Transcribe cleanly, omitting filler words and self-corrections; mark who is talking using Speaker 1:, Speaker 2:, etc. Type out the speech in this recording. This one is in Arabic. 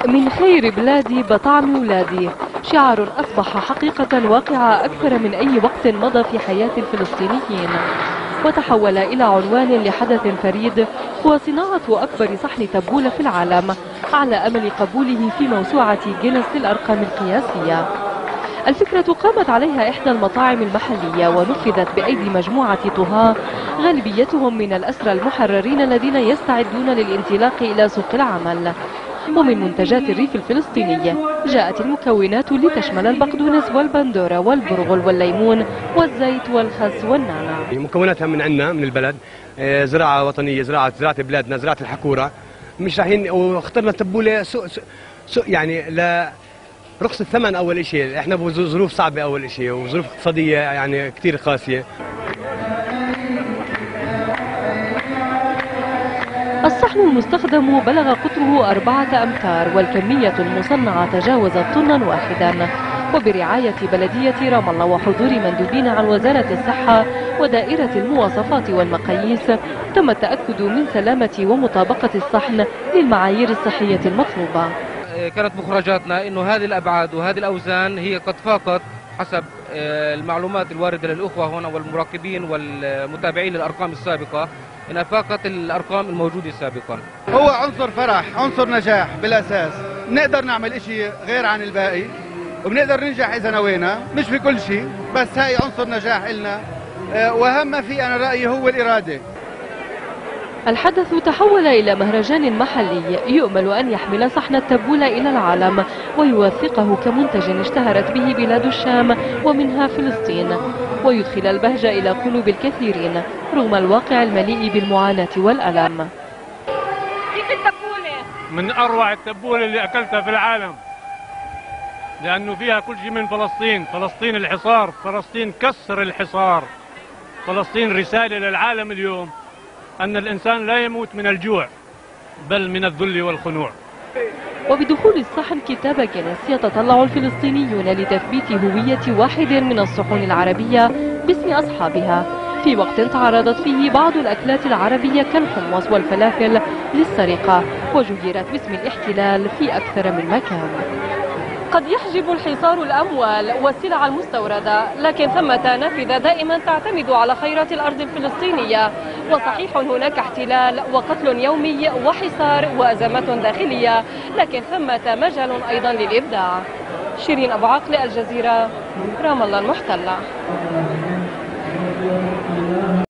Speaker 1: من خير بلادي بطعم ولادي، شعار أصبح حقيقة واقعة أكثر من أي وقت مضى في حياة الفلسطينيين، وتحول إلى عنوان لحدث فريد هو صناعة أكبر صحن تبولة في العالم على أمل قبوله في موسوعة جينيس للأرقام القياسية. الفكرة قامت عليها إحدى المطاعم المحلية ونفذت بأيدي مجموعة طهاة غالبيتهم من الأسرى المحررين الذين يستعدون للانطلاق إلى سوق العمل. ومن منتجات الريف الفلسطيني جاءت المكونات لتشمل البقدونس والبندورة والبرغل والليمون والزيت والخس والنعناع.
Speaker 2: مكوناتها من عندنا من البلد، زراعة وطنية، زراعة بلادنا، زراعة الحكورة. مش رايحين واخترنا التبولة يعني لا رخص الثمن أول شيء، احنا بظروف صعبة أول شيء وظروف اقتصادية يعني كثير قاسية.
Speaker 1: الصحن المستخدم بلغ قطره 4 أمتار والكمية المصنعة تجاوزت طنا واحدا، وبرعاية بلدية رام الله وحضور مندوبين عن وزارة الصحة ودائرة المواصفات والمقاييس تم التأكد من سلامة ومطابقة الصحن للمعايير الصحية المطلوبة.
Speaker 3: كانت مخرجاتنا انه هذه الابعاد وهذه الاوزان هي قد فاقت حسب المعلومات الوارده للاخوه هنا والمراقبين والمتابعين للارقام السابقه، انها فاقت الارقام الموجوده سابقا.
Speaker 4: هو عنصر فرح، عنصر نجاح بالاساس، بنقدر نعمل شيء غير عن الباقي وبنقدر ننجح اذا نوينا، مش في كل شيء بس هاي عنصر نجاح إلنا، واهم ما في انا رايي هو الاراده.
Speaker 1: الحدث تحول إلى مهرجان محلي يؤمل أن يحمل صحن التبولة إلى العالم ويوثقه كمنتج اشتهرت به بلاد الشام ومنها فلسطين، ويدخل البهجة إلى قلوب الكثيرين رغم الواقع المليء بالمعاناة والألم.
Speaker 5: كيف التبولة؟
Speaker 6: من أروع التبولة اللي أكلتها في العالم، لأنه فيها كل شيء من فلسطين، فلسطين الحصار، فلسطين كسر الحصار، فلسطين رسالة للعالم اليوم أن الإنسان لا يموت من الجوع بل من الذل والخنوع.
Speaker 1: وبدخول الصحن كتاب جينيس يتطلع الفلسطينيون لتثبيت هوية واحد من الصحون العربية باسم أصحابها في وقت تعرضت فيه بعض الأكلات العربية كالحمص والفلافل للسرقة وجهرت باسم الاحتلال في أكثر من مكان. قد يحجب الحصار الأموال والسلع المستوردة، لكن ثمة نافذة دائما تعتمد على خيرات الأرض الفلسطينية، وصحيح هناك احتلال وقتل يومي وحصار وأزمات داخلية، لكن ثمة مجال أيضا للإبداع. شيرين أبو عقل، الجزيرة، رام الله المحتلة.